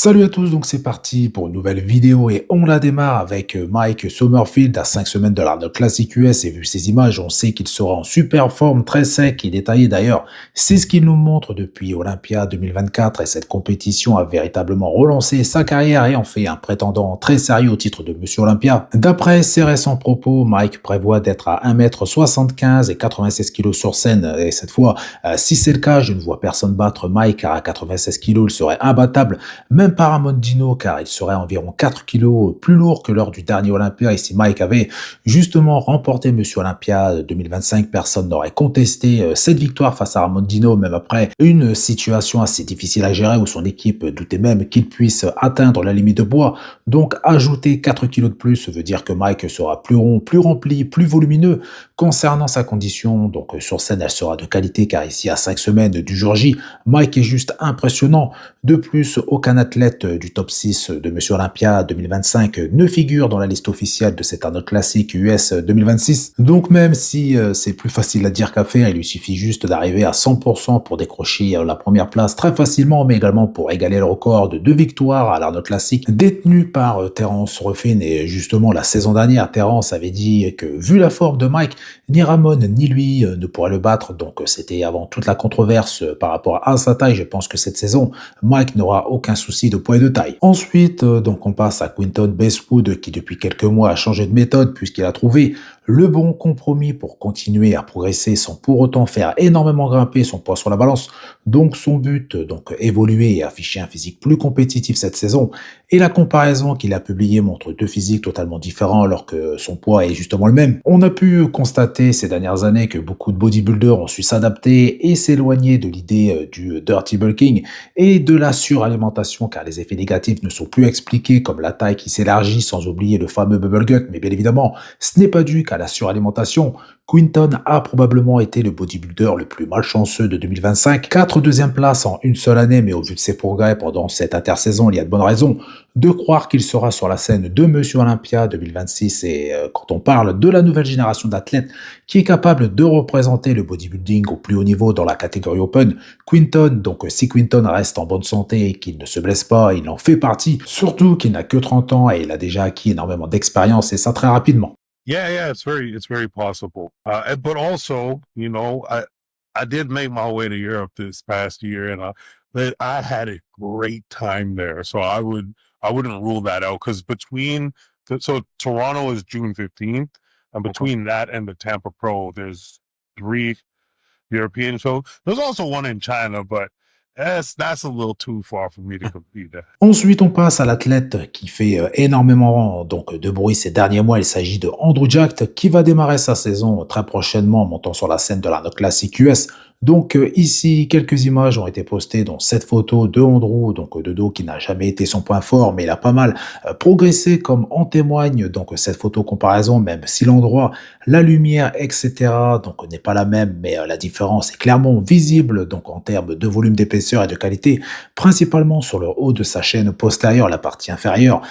Salut à tous, donc c'est parti pour une nouvelle vidéo et on la démarre avec Mike Summerfield à 5 semaines de l'Arnold Classic US et vu ses images, on sait qu'il sera en super forme, très sec et détaillé d'ailleurs. C'est ce qu'il nous montre depuis Olympia 2024 et cette compétition a véritablement relancé sa carrière et en fait un prétendant très sérieux au titre de Monsieur Olympia. D'après ses récents propos, Mike prévoit d'être à 1m75 et 96 kg sur scène et cette fois, si c'est le cas, je ne vois personne battre Mike car à 96 kg il serait imbattable même par Amondino, car il serait environ 4 kilos plus lourd que lors du dernier Olympia. Et si Mike avait justement remporté Monsieur Olympia 2025, personne n'aurait contesté cette victoire face à Amondino, même après une situation assez difficile à gérer où son équipe doutait même qu'il puisse atteindre la limite de poids. Donc, ajouter 4 kilos de plus veut dire que Mike sera plus rond, plus rempli, plus volumineux. Concernant sa condition, donc sur scène, elle sera de qualité, car ici, à 5 semaines du jour J, Mike est juste impressionnant. De plus, aucun athlète du top 6 de Monsieur Olympia 2025 ne figure dans la liste officielle de cet Arnold Classic US 2026. Donc même si c'est plus facile à dire qu'à faire, il lui suffit juste d'arriver à 100% pour décrocher la première place très facilement, mais également pour égaler le record de 2 victoires à l'Arnold Classic détenu par Terence Ruffin. Et justement, la saison dernière, Terence avait dit que vu la forme de Mike, ni Ramon ni lui ne pourraient le battre. Donc c'était avant toute la controverse par rapport à sa taille. Je pense que cette saison, Mike n'aura aucun souci de poids et de taille. Ensuite, donc on passe à Quinton Bestwood qui depuis quelques mois a changé de méthode puisqu'il a trouvé le bon compromis pour continuer à progresser sans pour autant faire énormément grimper son poids sur la balance. Donc son but, donc évoluer et afficher un physique plus compétitif cette saison. Et la comparaison qu'il a publiée montre deux physiques totalement différents alors que son poids est justement le même. On a pu constater ces dernières années que beaucoup de bodybuilders ont su s'adapter et s'éloigner de l'idée du dirty bulking et de la suralimentation car les effets négatifs ne sont plus expliqués comme la taille qui s'élargit sans oublier le fameux bubble gut. Mais bien évidemment, ce n'est pas dû qu'à la suralimentation. Quinton a probablement été le bodybuilder le plus malchanceux de 2025. 4 deuxième places en une seule année, mais au vu de ses progrès pendant cette intersaison, il y a de bonnes raisons de croire qu'il sera sur la scène de Monsieur Olympia 2026. Et quand on parle de la nouvelle génération d'athlètes qui est capable de représenter le bodybuilding au plus haut niveau dans la catégorie open, Quinton, donc si Quinton reste en bonne santé et qu'il ne se blesse pas, il en fait partie. Surtout qu'il n'a que 30 ans et il a déjà acquis énormément d'expérience et ça très rapidement. Yeah, it's very possible. But also, I did make my way to Europe this past year, and but I had a great time there. So I wouldn't rule that out because so Toronto is June 15th, and between that and the Tampa Pro, there's 3 European shows. There's also one in China, but that's a little too far for me to compete there. Ensuite, on passe à l'athlète qui fait énormément donc de bruit ces derniers mois. Il s'agit de Andrew Jacked qui va démarrer sa saison très prochainement en montant sur la scène de l'Arnold Classic US. Donc ici, quelques images ont été postées, dont cette photo de Andrew, donc de dos qui n'a jamais été son point fort, mais il a pas mal progressé comme en témoigne donc cette photo comparaison, même si l'endroit, la lumière, etc. donc n'est pas la même, mais la différence est clairement visible donc en termes de volume d'épaisseur et de qualité, principalement sur le haut de sa chaîne postérieure, la partie inférieure.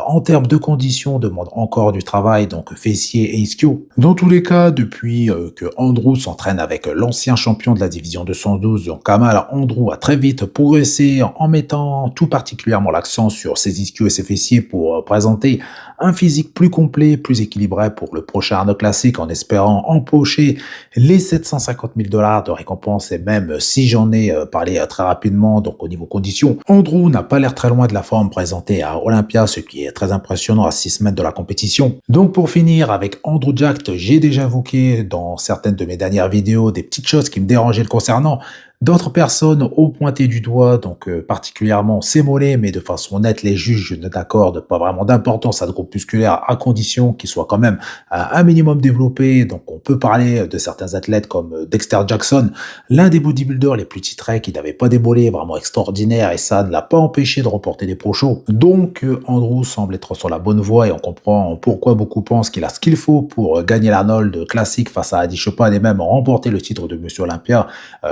En termes de conditions, demande encore du travail, donc fessier et ischio. Dans tous les cas, depuis que Andrew s'entraîne avec l'ancien champion de la division 212, donc Kamal, Andrew a très vite progressé en mettant tout particulièrement l'accent sur ses ischios et ses fessiers pour présenter un physique plus complet, plus équilibré pour le prochain Arnold Classic en espérant empocher les 750 000 $ de récompense et même si j'en ai parlé très rapidement, donc au niveau conditions, Andrew n'a pas l'air très loin de la forme présentée à Olympia, ce qui est très impressionnant à 6 semaines de la compétition. Donc pour finir avec Andrew Jacked, j'ai déjà évoqué dans certaines de mes dernières vidéos des petites choses qui me dérangeaient le concernant. D'autres personnes ont pointé du doigt, donc particulièrement ses mollets, mais de façon nette, les juges ne n'accordent pas vraiment d'importance à ce groupe musculaire à condition qu'il soit quand même un minimum développé. Donc on peut parler de certains athlètes comme Dexter Jackson, l'un des bodybuilders les plus titrés qui n'avait pas des mollets vraiment extraordinaires et ça ne l'a pas empêché de remporter des pro shows. Donc Andrew semble être sur la bonne voie et on comprend pourquoi beaucoup pensent qu'il a ce qu'il faut pour gagner l'Arnold Classic face à Adi Chopin et même remporter le titre de Monsieur Olympia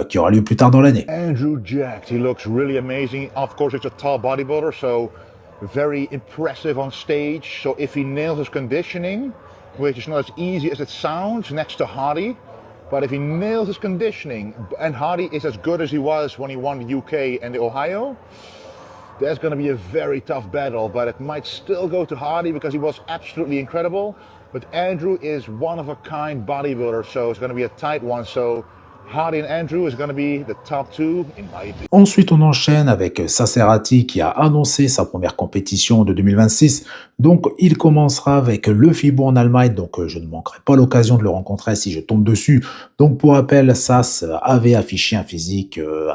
qui aura lieu plus tard dans l'année. Andrew Jacked, he looks really amazing. Of course, it's a tall bodybuilder, so very impressive on stage. So if he nails his conditioning, which is not as easy as it sounds next to Hardy, but if he nails his conditioning, and Hardy is as good as he was when he won the UK and the Ohio, That's going to be a very tough battle, but it might still go to Hardy because he was absolutely incredible. But Andrew is one of a kind bodybuilder, so it's going to be a tight one. So Hardy and Andrew is going to be the top two in my opinion. Ensuite, on enchaîne avec Sacerati qui a annoncé sa première compétition de 2026. Donc, il commencera avec le FIBO en Allemagne. Donc, je ne manquerai pas l'occasion de le rencontrer si je tombe dessus. Donc, pour rappel, Sas avait affiché un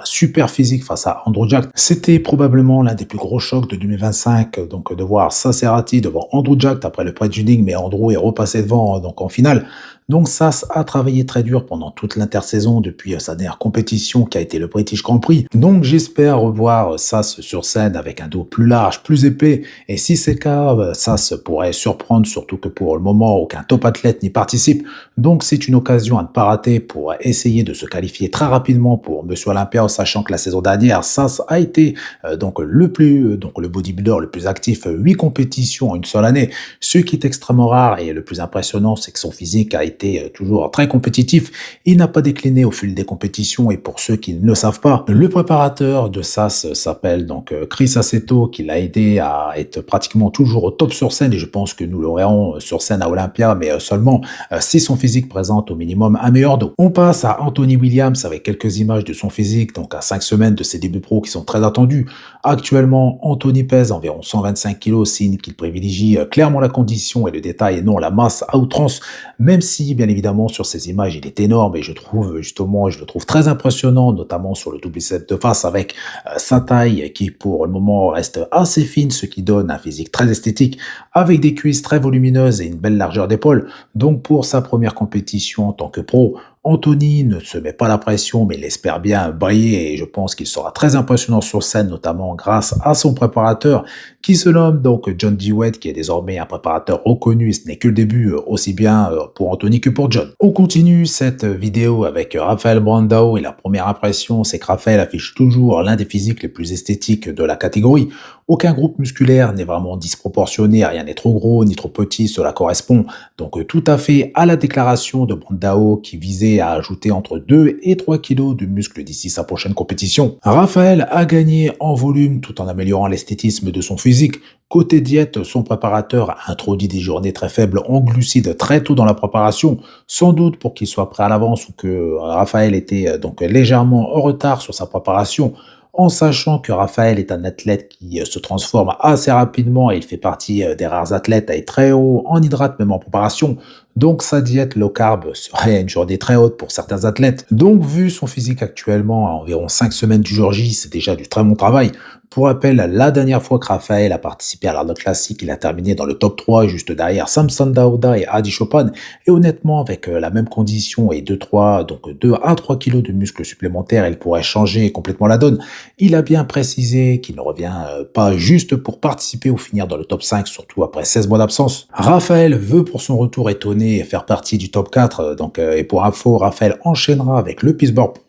super physique face à Andrew Jack. C'était probablement l'un des plus gros chocs de 2025. Donc, de voir Sacerati devant Andrew Jack après le pré-tuning, mais Andrew est repassé devant donc en finale. Donc Sas a travaillé très dur pendant toute l'intersaison depuis sa dernière compétition qui a été le British Grand Prix. Donc j'espère revoir Sas sur scène avec un dos plus large, plus épais. Et si c'est le cas, Sas pourrait surprendre, surtout que pour le moment, aucun top athlète n'y participe. Donc c'est une occasion à ne pas rater pour essayer de se qualifier très rapidement pour Monsieur Olympia, sachant que la saison dernière, Sas a été donc le bodybuilder le plus actif, 8 compétitions en une seule année, ce qui est extrêmement rare et le plus impressionnant, c'est que son physique a été toujours très compétitif. Il n'a pas décliné au fil des compétitions et pour ceux qui ne le savent pas, le préparateur de Sas s'appelle donc Chris Aceto qui l'a aidé à être pratiquement toujours au top sur scène et je pense que nous le verrons sur scène à Olympia mais seulement si son physique présente au minimum un meilleur dos. On passe à Anthony Williams avec quelques images de son physique donc à 5 semaines de ses débuts pro qui sont très attendus. Actuellement, Anthony pèse environ 125 kg, signe qu'il privilégie clairement la condition et le détail et non la masse à outrance, même si bien évidemment sur ces images il est énorme et je le trouve très impressionnant, notamment sur le double bicep de face avec sa taille qui pour le moment reste assez fine, ce qui donne un physique très esthétique avec des cuisses très volumineuses et une belle largeur d'épaule. Donc pour sa première compétition en tant que pro, Anthony ne se met pas la pression, mais il espère bien briller et je pense qu'il sera très impressionnant sur scène, notamment grâce à son préparateur qui se nomme donc John Dewitt, qui est désormais un préparateur reconnu et ce n'est que le début, aussi bien pour Anthony que pour John. On continue cette vidéo avec Rafael Brandao et la première impression, c'est que Rafael affiche toujours l'un des physiques les plus esthétiques de la catégorie. Aucun groupe musculaire n'est vraiment disproportionné, rien n'est trop gros ni trop petit, cela correspond donc tout à fait à la déclaration de Brandao qui visait à ajouter entre 2 et 3 kilos de muscle d'ici sa prochaine compétition. Rafael a gagné en volume tout en améliorant l'esthétisme de son physique. Côté diète, son préparateur a introduit des journées très faibles en glucides très tôt dans la préparation, sans doute pour qu'il soit prêt à l'avance ou que Rafael était donc légèrement en retard sur sa préparation, en sachant que Rafael est un athlète qui se transforme assez rapidement et il fait partie des rares athlètes à être très haut en hydrates même en préparation. Donc sa diète low carb serait une journée très haute pour certains athlètes. Donc vu son physique actuellement à environ 5 semaines du jour J, c'est déjà du très bon travail. Pour rappel, la dernière fois que Rafael a participé à l'Arnold Classic, il a terminé dans le top 3, juste derrière Samson Dauda et Adi Chopin. Et honnêtement, avec la même condition et 2 à 3 kilos de muscles supplémentaires, il pourrait changer complètement la donne. Il a bien précisé qu'il ne revient pas juste pour participer ou finir dans le top 5, surtout après 16 mois d'absence. Rafael veut pour son retour étonné faire partie du top 4. Et pour info, Rafael enchaînera avec le Pittsburgh Pro,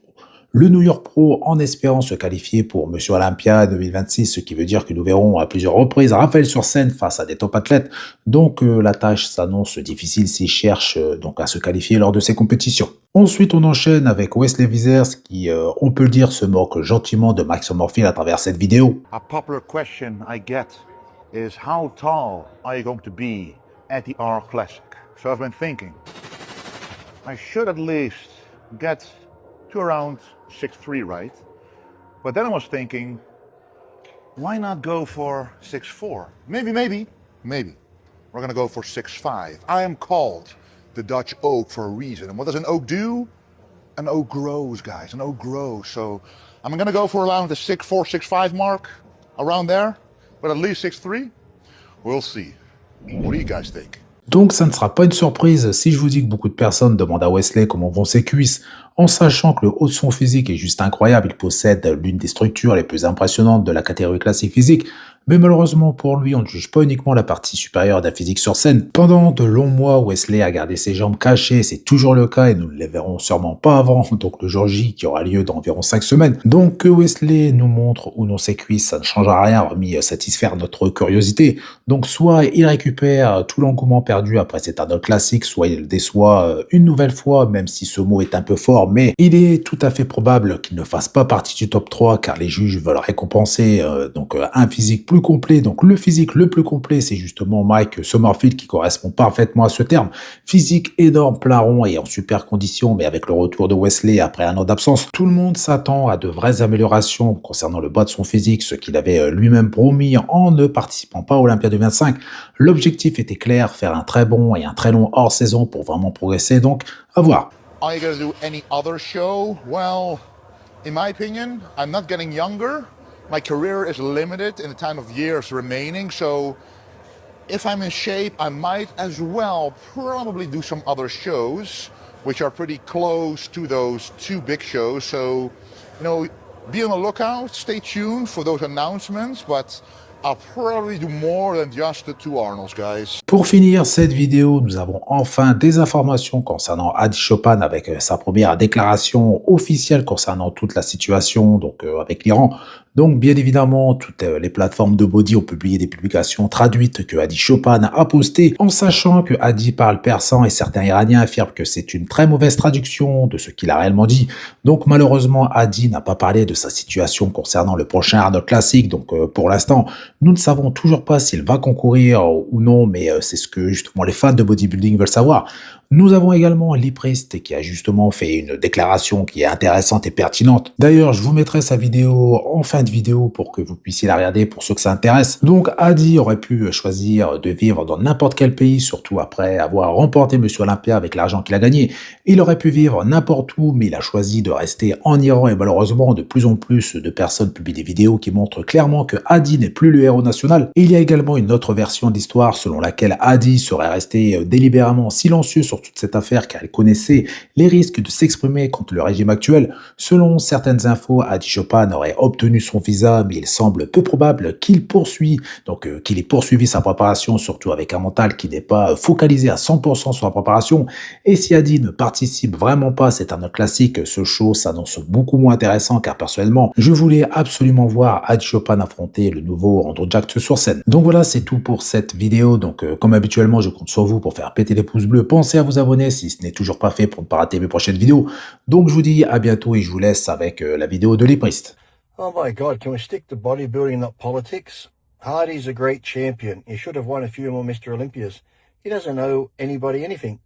le New York Pro en espérant se qualifier pour Monsieur Olympia 2026, ce qui veut dire que nous verrons à plusieurs reprises Rafael sur scène face à des top athlètes. Donc la tâche s'annonce difficile s'il cherche donc à se qualifier lors de ces compétitions. Ensuite, on enchaîne avec Wesley Vissers qui, on peut le dire, se moque gentiment de Mike Summerfield à travers cette vidéo. A popular question I get is how tall are you going to be at the Arnold Classic? So I've been thinking I should at least get to around 6'3", right? But then I was thinking, why not go for 6'4"? Maybe. We're gonna go for 6'5". I am called the Dutch oak for a reason. And what does an oak do? An oak grows, guys. An oak grows. So I'm gonna go for around the 6'4", 6'5" mark, around there. But at least 6'3". We'll see. What do you guys think? Donc ça ne sera pas une surprise si je vous dis que beaucoup de personnes demandent à Wesley comment vont ses cuisses, en sachant que le haut de son physique est juste incroyable, il possède l'une des structures les plus impressionnantes de la catégorie classique physique, Mais malheureusement pour lui, on ne juge pas uniquement la partie supérieure d'un physique sur scène. Pendant de longs mois, Wesley a gardé ses jambes cachées, c'est toujours le cas et nous ne les verrons sûrement pas avant, donc le jour J qui aura lieu dans environ 5 semaines. Donc que Wesley nous montre ou non ses cuisses, ça ne changera rien hormis satisfaire notre curiosité. Donc soit il récupère tout l'engouement perdu après cet Arnold classique, soit il déçoit une nouvelle fois, même si ce mot est un peu fort, mais il est tout à fait probable qu'il ne fasse pas partie du top 3 car les juges veulent récompenser un physique plus complet. Donc le physique le plus complet, c'est justement Mike Summerfield qui correspond parfaitement à ce terme. Physique énorme, plein rond et en super condition, mais avec le retour de Wesley après un an d'absence, tout le monde s'attend à de vraies améliorations concernant le bas de son physique, ce qu'il avait lui-même promis en ne participant pas à Olympia 2025. L'objectif était clair, faire un très bon et un très long hors-saison pour vraiment progresser, donc à voir. Are you going to do any other show? Well, in my opinion, I'm not getting younger. My career is limited in the time of years remaining, so if I'm in shape, I might as well probably do some other shows, which are pretty close to those two big shows. So, be on the lookout, stay tuned for those announcements, but I'll probably do more than just the two Arnolds, guys. Pour finir cette vidéo, nous avons enfin des informations concernant Adi Chopin avec sa première déclaration officielle concernant toute la situation avec l'Iran. Donc, bien évidemment, toutes les plateformes de body ont publié des publications traduites que Adi Chopin a postées, en sachant que Adi parle persan et certains Iraniens affirment que c'est une très mauvaise traduction de ce qu'il a réellement dit. Donc, malheureusement, Adi n'a pas parlé de sa situation concernant le prochain Arnold Classic. Donc, pour l'instant, nous ne savons toujours pas s'il va concourir ou non, mais c'est ce que justement les fans de bodybuilding veulent savoir. Nous avons également Lee Priest qui a justement fait une déclaration qui est intéressante et pertinente. D'ailleurs, je vous mettrai sa vidéo en fin de vidéo pour que vous puissiez la regarder pour ceux que ça intéresse. Donc, Adi aurait pu choisir de vivre dans n'importe quel pays, surtout après avoir remporté Monsieur Olympia avec l'argent qu'il a gagné. Il aurait pu vivre n'importe où, mais il a choisi de rester en Iran et malheureusement, de plus en plus de personnes publient des vidéos qui montrent clairement que Adi n'est plus le héros national. Et il y a également une autre version d'histoire selon laquelle Adi serait resté délibérément silencieux sur toute cette affaire car elle connaissait les risques de s'exprimer contre le régime actuel. Selon certaines infos, Adi Chopin aurait obtenu son visa, mais il semble peu probable qu'il ait poursuivi sa préparation, surtout avec un mental qui n'est pas focalisé à 100% sur la préparation. Et si Adi ne participe vraiment pas à cet Arnold classique, ce show s'annonce beaucoup moins intéressant car personnellement, je voulais absolument voir Adi Chopin affronter le nouveau Andrew Jackson sur scène. Donc voilà, c'est tout pour cette vidéo. Donc comme habituellement, je compte sur vous pour faire péter les pouces bleus. Pensez à vous abonner si ce n'est toujours pas fait pour ne pas rater mes prochaines vidéos. Donc je vous dis à bientôt et je vous laisse avec la vidéo de Lee Priest. Oh my God, can we stick to bodybuilding, not politics? Hardy's a great champion. He should have won a few more Mr. Olympias. He doesn't owe anybody anything.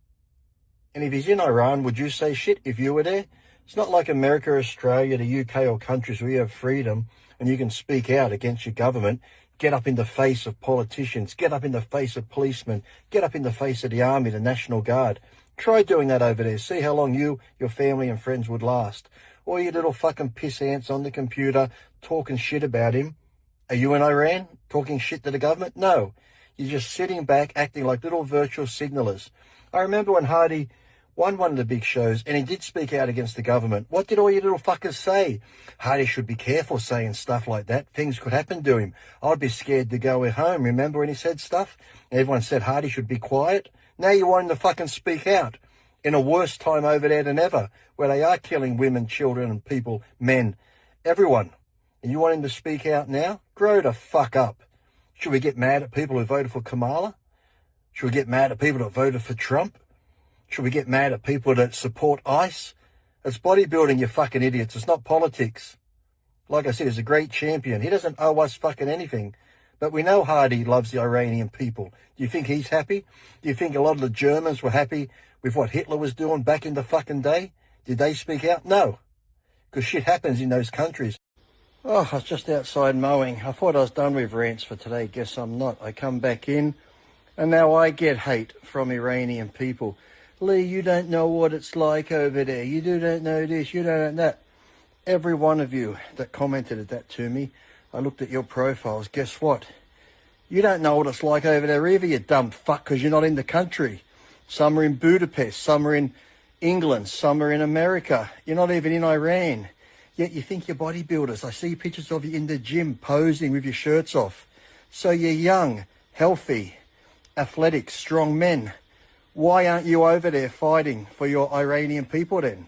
And if he's in Iran, would you say shit if you were there? It's not like America, Australia, the UK or countries where you have freedom and you can speak out against your government, get up in the face of politicians, get up in the face of policemen, get up in the face of the army, the National Guard. Try doing that over there. See how long you, your family and friends would last. Or you little fucking piss ants on the computer talking shit about him. Are you in Iran talking shit to the government? No. You're just sitting back acting like little virtual signalers. I remember when Hardy won one of the big shows and he did speak out against the government. What did all you little fuckers say? Hardy should be careful saying stuff like that. Things could happen to him. I'd be scared to go home. Remember when he said stuff? Everyone said Hardy should be quiet. Now you want him to fucking speak out in a worse time over there than ever, where they are killing women, children and people, men, everyone. And you want him to speak out now? Grow the fuck up. Should we get mad at people who voted for Kamala? Should we get mad at people that voted for Trump? Should we get mad at people that support ICE? It's bodybuilding, you fucking idiots. It's not politics. Like I said, he's a great champion. He doesn't owe us fucking anything. But we know Hardy loves the Iranian people. Do you think he's happy? Do you think a lot of the Germans were happy with what Hitler was doing back in the fucking day? Did they speak out? No. Because shit happens in those countries. Oh, I was just outside mowing. I thought I was done with rants for today. Guess I'm not. I come back in and now I get hate from Iranian people. Lee, you don't know what it's like over there. You don't know this, you don't know that. Every one of you that commented that to me, I looked at your profiles. Guess what? You don't know what it's like over there either, you dumb fuck, because you're not in the country. Some are in Budapest, some are in England, some are in America. You're not even in Iran. Yet you think you're bodybuilders. I see pictures of you in the gym posing with your shirts off. So you're young, healthy, athletic, strong men. Why aren't you over there fighting for your Iranian people then?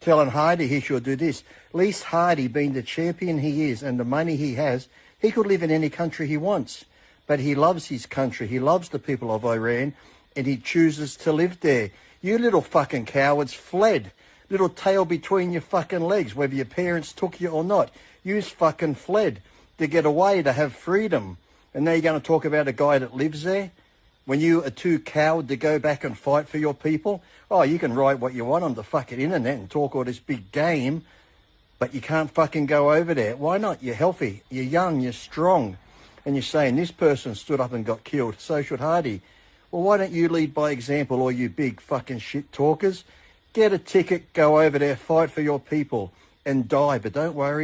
Telling Hardy he should do this. At least Hardy, being the champion he is and the money he has, he could live in any country he wants. But he loves his country. He loves the people of Iran, and he chooses to live there. You little fucking cowards fled. Little tail between your fucking legs, whether your parents took you or not. You fucking fled to get away, to have freedom. And now you're going to talk about a guy that lives there? When you are too coward to go back and fight for your people? Oh, you can write what you want on the fucking internet and talk all this big game, but you can't fucking go over there. Why not? You're healthy, you're young, you're strong. And you're saying this person stood up and got killed, so should Hardy. Well, why don't you lead by example, all you big fucking shit talkers? Get a ticket, go over there, fight for your people, and die. But don't worry,